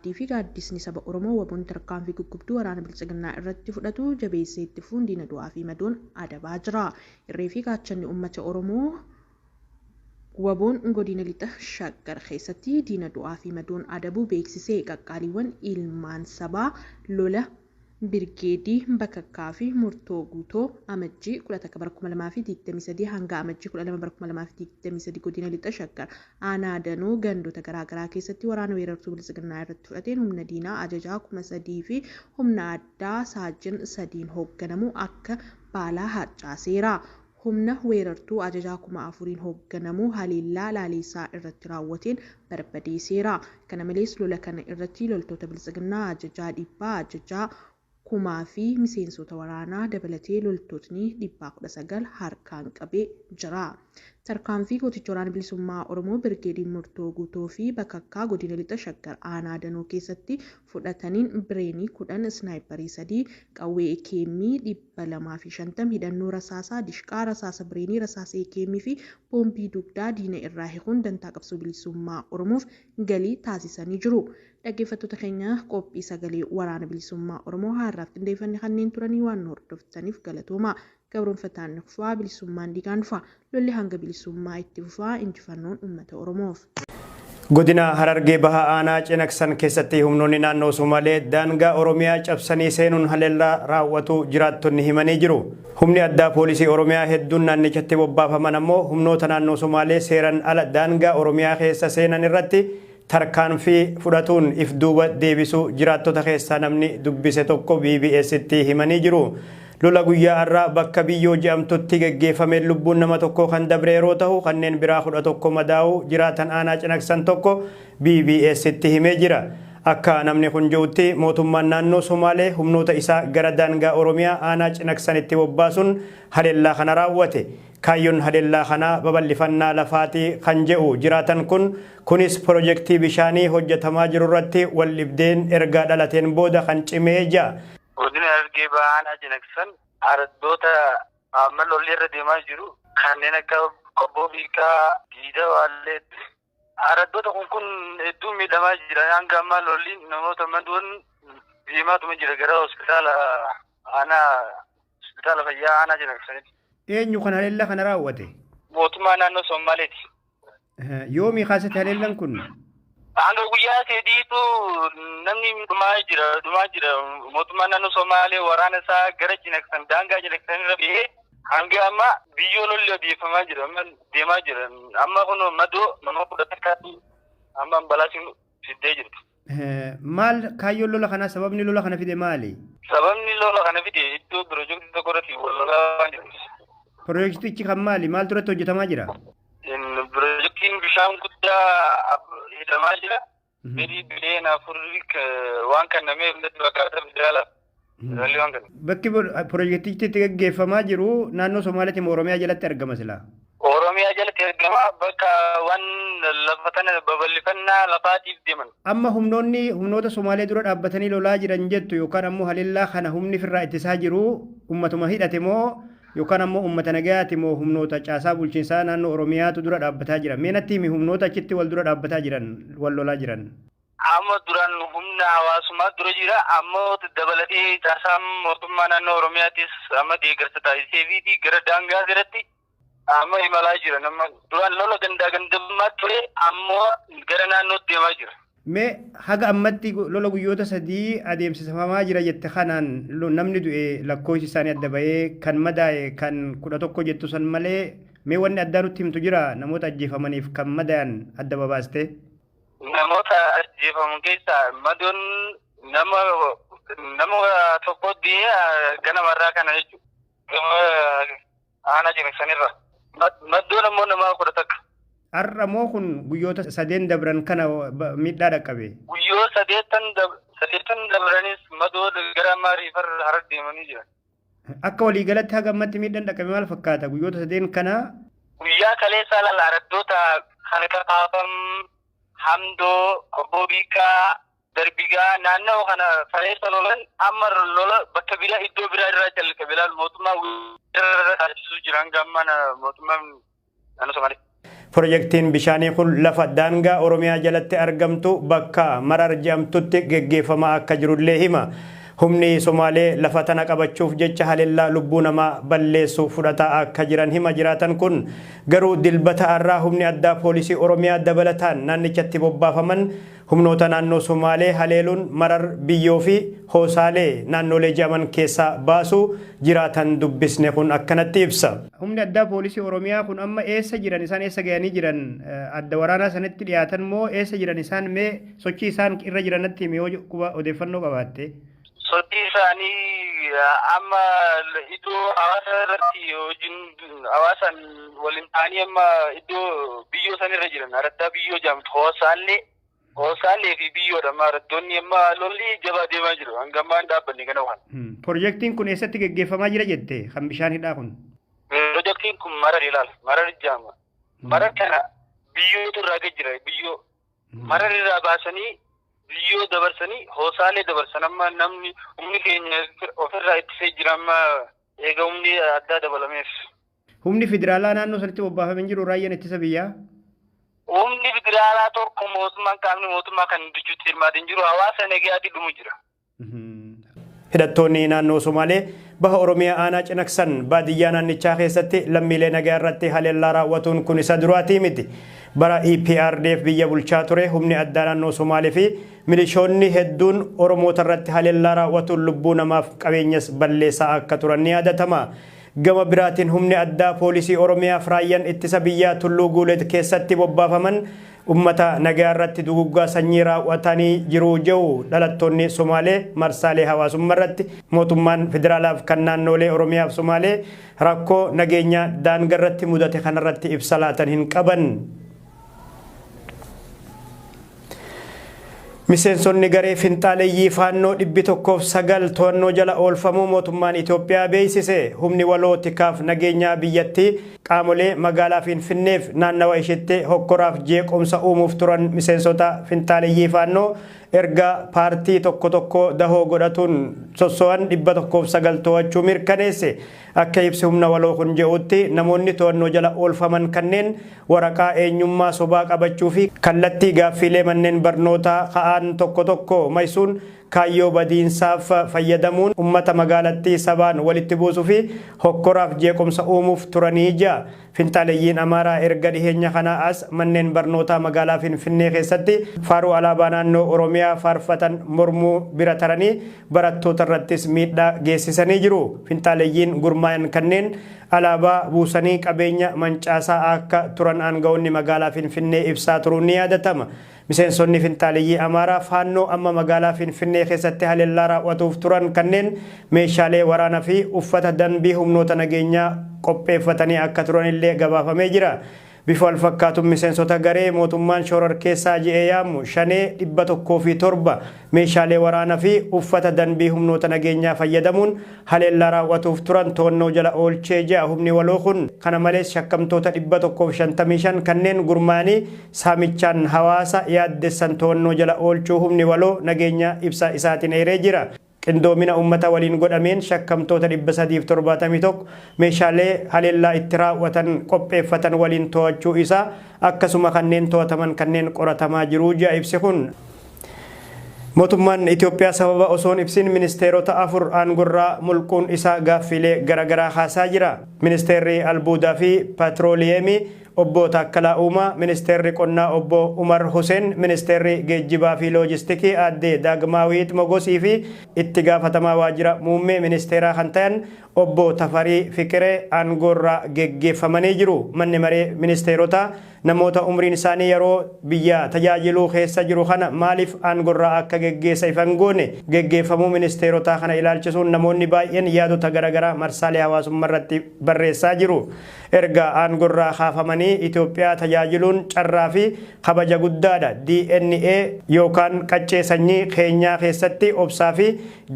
paartii fi gaaddisni saba Oromoo waboon tarkaanfii guggubduu waraana bilisiginnaa irratti fudhatu jabeessee itti fufuun diina du'aa fi madoon adabaa jira. Irree fi gaachanni uummata Oromoo waboon godina lixa shaggar keessatti diina du'aa fi madoon adabuu beeksisee qaqqaaliiwwan ilmaan sabaa lola birgeedii bakakkaa fi murtoo guutoo amajjii 11/2023 hanga amajjii 12/2023 godina lixa shaggar aanaa danuu gandoota garaagaraa keessatti waraana weerartuu bilisiginnaa irratti fudhateen humna diinaa ajajaa 3,000 fi humna addaa saajin 3 hoogganamu akka baalaa harcaaseera. Humna weerartuu ajajaa 4,000 hoogganamu haliillaa laaleessaa irratti raawwateen barbadeesseera. Kana malees lola kana irratti loltoota bilisiginnaa ajajaa dhibbaa ajajaa 1,000 fi miseensota waraanaa dabalatee loltootni 19 harkaan qabee jira. Tarkaanfii gooticha waraana bilisummaa Oromoo birgeediin murtoo guutoo fi bakakkaa godina lixa shaggar aanaa danuu keessatti fudhataniin bireenii 10 snaayiparii 3 qawwee ekeemmii 250 hidhannoo rasaasaa dishqaa rasaasa bireenii rasaasa ekeemmii fi boombii dugdaa diina irraa hiikuun dantaa qabsoo bilisummaa Oromoof galii taasisanii jiru. Dhaggeeffattoota keenya qophii sagalee waraana bilisummaa Oromoo har'aaf qindeeffanne kanneen turanii waan hordoftaniif galatooma. Gabroonfataan fufaa bilisummaan dhiigaan dhufa. Lolli hanga bilisummaa itti fufaa injifannoon uummata Oromoof. Godina Harargee Bahaa Aanaa Cinaqsan keessatti humnoonni naannoo Somaalee daangaa Oromiyaa cabsanii seenuun haleellaa raawwatu jiraattonni himanii jiru. Humni addaa poolisii Oromiyaa hedduun naannichatti bobbaafaman ammoo humnoota naannoo Somaalee seeran ala daangaa Oromiyaa keessa seenan irratti tarkaanfii fudhatuun if duuba deebisuu jiraattota keessaa namni dubbise tokko BBS'tti himanii jiru. Lola guyyaa irraa bakka biyyoo jedhamtutti gaggeeffame lubbuun nama tokko kan dabre yeroo ta'u kanneen biraa 11 madaa'uu jiraatan aanaa Cinaqsan tokko BBS'tti himee jira. Akka namni kun jedhutti mootummaan naannoo Somaalee humnoota isaa gara daangaa Oromiyaa aanaa Cinaqsanitti bobbaasuun haleellaa kana raawwate. Kaayyoon haleellaa kana babal'ifannaa lafaatii kan jedhu jiraatan kunis piroojeektii bishaanii hojjetamaa jiru irratti wal dhibdeen erga dhalateen booda kan cimee jira. Godina Harargee Bahaa Aanaa Cinaqsan araddoota amma lolli irra deemaa jiru kanneen akka qobboo biiqaa diida waalleetti araddoota kun hedduu miidhamaa jira. Hanga ammaa lolli namoota maduun deemaatuma jira gara hospitaala fayyaa Aanaa Cinaqsanitti. Eenyu kan haleellaa kana raawwate? Mootummaa naannoo Somaaleeti. Yoomii kaasatti haleellaan kun? Hanga guyyaa sadiitu namni dhumaa jira. Mootummaan naannoo Somaalee waraana isaa gara Cinaqsan daangaa Cinaqsan irra bihee hanga amma biyyoo lolli odeeffamaa jira. Deemaa jira. Amma kun madoo nama 10 amma ambalaasiin fiddee jirti. Maal kaayyoon lola kana sababni lola kana fide maali? Sababni lola kana fide iddoo piroojeektii tokko irratti wal lolaa jiru. Piroojeektichi kan maali? Maal duratti hojjetamaa jira? Piroojeektiin bishaan guddaa hidhamaa jira. Bileen Afuriik waan kannamee irratti bakka federaala. Bakki piroojeektichi itti gaggeeffamaa jiru naannoo Somaaliitti moo Oromiyaa jalatti argama silaa? Oromiyaa jalatti argama bakka waan lafatan babal'ifannaa lafaatiif deeman. Amma humnoota Somaalee dura dhaabbatanii lolaa jiran jettu yookaan ammoo haleellaa kana humni firraa ittisaa jiru ummatuma hidhate moo yookaan ammoo ummata nagayaati moo humnoota caasaa bulchiinsaa naannoo Oromiyaatu dura dhaabbataa jira? Meenatti humnoota achitti wal dura dhaabbataa jiran wal lolaa jiran. Amma duraan humna hawaasummaa dura jira ammoo dabalatee caasaan mootummaa naannoo Oromiyaatis amma deeggarsa taasisee fi gara daangaa jiratti amma imalaa jira. Nama duraan lola gandummaa ture ammoo gara naannootti deemaa jira. Mee haga ammatti lola guyyoota 3 adeemsifamaa jira jette kanaan namni du'e lakkoofsi isaanii adda bahee kan madaa'e kan 11 jettu san malee mee wanni addaa nutti himtu jira namoota ajjeefamaniif kan madaa'an adda babaaste? Namoota ajjeefaman keessaa madoon nama tokkotti ganamarraa kana jechuudha. Aanaa Cinaqsanirra. Maddoon ammoo nama 11. Har'a moo kun guyyoota 3 dabran kana miidhaa dhaqqabe? Guyyoota 8 dabranis madoo gara Maariifar Harar deemanii jiran. Akka waliigalatti haga ammatti miidhaan dhaqqabe maal fakkaata guyyoota 3 kana? Guyyaa kaleessaa araddoota kan akka Kaafam, Hamdoo, Qobboo Biiqaa, Darbigaa naannoo kana kaleessa lolan amma lola bakka biraa iddoo biraa irraa jalqabe mootummaa irra taasisuu jiran gammaan mootummaan naannoo Somaalee. Projektiin bishaanii kun lafa daangaa Oromiyaa jalatti argamtu bakka Marar jedhamtutti geggeeffamaa akka jirullee hima. Humni Somaalee lafa tana qabachuuf jecha haleellaa lubbuu namaa balleessu fudhataa akka jiran hima jiraatan kun garuu dilbata irraa humni addaa poolisii Oromiyaa dabalataan naannichatti bobbaafaman humnoota naannoo Somaalee haleeluun Marar biyyoo fi hoosaalee naannolee jedhaman keessaa baasu jiraatan dubbisne kun akkanatti ibsa. Humni addaa poolisii Oromiyaa kun amma eessa jiran isaan eessa ga'anii jiran adda waraanaa sanatti dhiyaatan moo eessa jiran isaan mee sochii isaan irra jiranatti mee quba odeeffannoo qabaatte? Sochii isaanii amma iddoo hawaasa irratti hojiin hawaasan waliin ta'anii amma iddoo biyyoo san irra jiran adda biyyoo jedhamtu hoosaallee fi biyyoodha amma araddoonni amma lolli jabaa deemaa jiru hanga ammaan dhaabbanni kana waan. Projektiin kun eessatti geggeeffamaa jira jette kan bishaan hidhaa kun? Projektiin kun Marar ilaala. Marar jedhama. Marar kana biyyootu irraa gad jira biyyoo. Marar irraa baasanii biyyoo dabarsanii hoosaalee dabarsan amma namni humni keenya ofirraa ittisee jira amma eega humni addaa dabalameef. Humni federaalaa naannoo sanatti bobbaafamee jiru raayyaan ittisa biyyaa? Humni federaalaa tokko mootummaan qaamni mootummaa kan bichuutti hirmaatiin jiru hawaasa nagaatti dhumu jira. Hidhattoonni naannoo Somaalee baha Oromiyaa aanaa Cinaksan baadiyyaa naannichaa keessatti lammiilee nagaa irratti haleellaa raawwatuun kun isa duraatii miti. Bara EPRDF biyya bulchaa ture humni addaa naannoo Somaalee fi milishoonni hedduun Oromoota irratti haleellaa raawwatuun lubbuu namaaf qabeenyas balleessaa akka turan ni yaadatama. Gama biraatiin humni addaa poolisii Oromiyaaf raayyaan ittisa biyyaa Tulluu Guuleet keessatti bobbaafaman ummata nagaa irratti duguggaa sanyii raawwatanii jiru jedhu dhalattoonni Somaalee marsaalee hawaasummaa irratti mootummaan federaalaaf kan naannolee Oromiyaaf Somaalee rakkoo nageenya daangaa irratti mudate kanarratti ibsa laatan hin qaban. Miseensonni garee finxaaleeyyii faannoo 109 to'annoo jala oolfamuu mootummaan Itoophiyaa beeksise. Humni waloo tikaaf nageenyaa biyyattii qaamolee magaalaa Finfinneef naannawa isheetti hokkoraaf jeequmsa uumuuf turan miseensota finxaaleeyyii faannoo erga paartii tokko dahoo godhatuun sosso'an 109 to'achuu mirkaneesse. Akka ibsi humna waloo kun jedhutti namoonni to'annoo jala oolfaman kanneen waraqaa eenyummaa sobaa qabachuu fi kallattii gaaffiilee manneen barnootaa ka'an tokko maysuun kaayyoo badiinsaaf fayyadamuun ummata magaalattii sabaan walitti buusuu fi hokkoraaf jeequmsa uumuuf turanii jira. Finxaaleeyyiin Amaaraa erga dhiheenya kana as manneen barnootaa magaalaa Finfinnee keessatti faaruu alaabaa naannoo Oromiyaa faarfatan mormuu bira taranii barattoota irrattis miidhaa geessisanii jiru. Finxaaleeyyiin gurmaa'an kanneen alaabaa buusanii qabeenya mancaasaa akka turan aangawoonni magaalaa Finfinnee ibsaa turuun ni yaadatama. Miseensonni finxaaleeyyii Amaaraa faannoo amma magaalaa Finfinnee keessatti haleellaa raawwatuuf turan kanneen meeshaalee waraanaa fi uffata danbii humnoota nageenyaa qopheeffatanii akka turan illee gabaafamee jira. Bifa wal fakkaatuun miseensota garee mootummaan shororkeessaa jedhee yaamu shanee 107 meeshaalee waraanaa fi uffata danbii humnoota nageenyaa fayyadamuun haleellaa raawwatuuf turan to'annoo jala oolchee jira. Humni waloo kun kana malees shakkamtoota 155 kanneen gurmaa'anii saamichaan hawaasa yaaddessan to'annoo jala oolchuu humni waloo nageenyaa ibsa isaatiin eeree jira. Qindoomina ummata waliin godhameen shakkamtoota 371 meeshaalee haleellaa itti raawwatan qopheeffatan waliin to'achuu isaa akkasuma kanneen to'ataman kanneen qoratamaa jiru jedha ibsi kun. Mootummaan Itoophiyaa sababa osoon ibsin ministeerota 4 aangorraa mulquun isaa gaaffiilee garaagaraa kaasaa jira. Ministeerri albuudaa fi paatrooliyeemii obbo Taakkalaa Uumaa, ministeerri qonnaa obbo Umar Hussein, ministeerri geejjibaa fi loojistikii aadde Daagmaawit Mogosii fi itti gaafatamaa waajjira muummee ministeeraa kan ta'an obbo Tafarii Fikiree aangorraa geggeeffamanii jiru. Manni maree ministeerotaa namoota umriin isaanii yeroo biyya tajaajiluu keessa jiru kana maaliif aangorraa akka geggeessa ifan goone geggeeffamuu ministeerotaa kana ilaalchisuun namoonni baay'een yaadota garaagaraa marsaalee hawaasummaa irratti barreessaa jiru. Erga aangorraa kaafamanii Itoophiyaa tajaajiluun carraa fi kabaja guddaadha. DNA yookaan qaccee sanyii keenyaa keessatti obsaa fi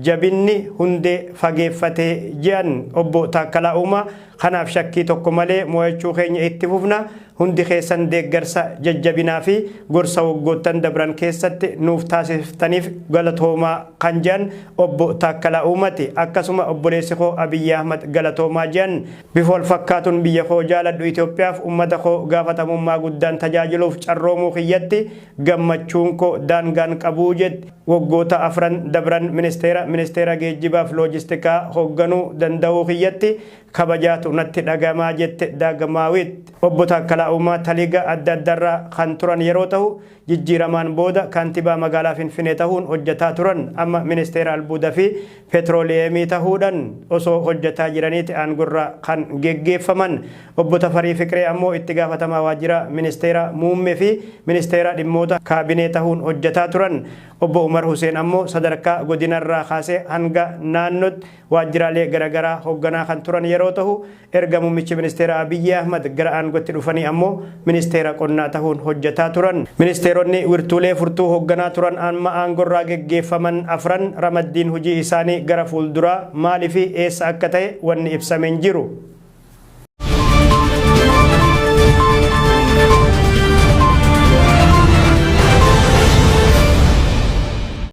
jabinni hundee fageeffatee jedhan obbo Taakkalaa Uumaa kanaaf shakkii tokko malee mo'achuu keenya itti fufna hundi keessan deeggarsa jajjabinaa fi gorsa waggoottan dabran keessatti nuuf taasiftaniif galatoomaa kan jedhan obbo Taakkalaa Uumati akkasuma obboleessi koo Abiyyi Ahmad galatoomaa jedhan bifa wal fakkaatuun biyya koo jaaladhu Itoophiyaaf uummata koo gaafatamummaa guddaan tajaajiluuf carroomuu kiyyatti gammachuun koo daangaan qabuu jedhe waggoota afran dabran ministeera geejjibaaf loojistikaa hoogganuu danda'uu kiyyatti kabajaatu natti dhagamaa jette Daagamaawit obbo Taakkalaa Uumaa taliga adda addarraa kan turan yeroo ta'u jijjiiramaan booda kaantibaa magaalaa Finfinnee ta'uun hojjetaa turan amma ministeera albuudaa fi petrooleemii ta'uudhaan osoo hojjetaa jiraniiti aangorraa kan geggeeffaman obbo Tafarii Fiqiree ammoo itti gaafatamaa waajjira ministeera muummee fi ministeera dhimmoota kaabinee ta'uun hojjetaa turan obbo Umar Hussein ammoo sadarkaa godinarraa kaasee hanga naannootti waajjiraalee garaagaraa hoogganaa kan turan yeroo ta'u erga muummichi ministeera Abiyyi Ahmad gara aangootti dhufanii ammoo ministeera qonnaa ta'uun hojjetaa turan ministeeronni wirtuulee furtuu hoogganaa turan amma aangorraa geggeeffaman afran ramaddiin hojii isaanii gara fuulduraa maalii fi eessa akka ta'e wanni ibsameen jiru.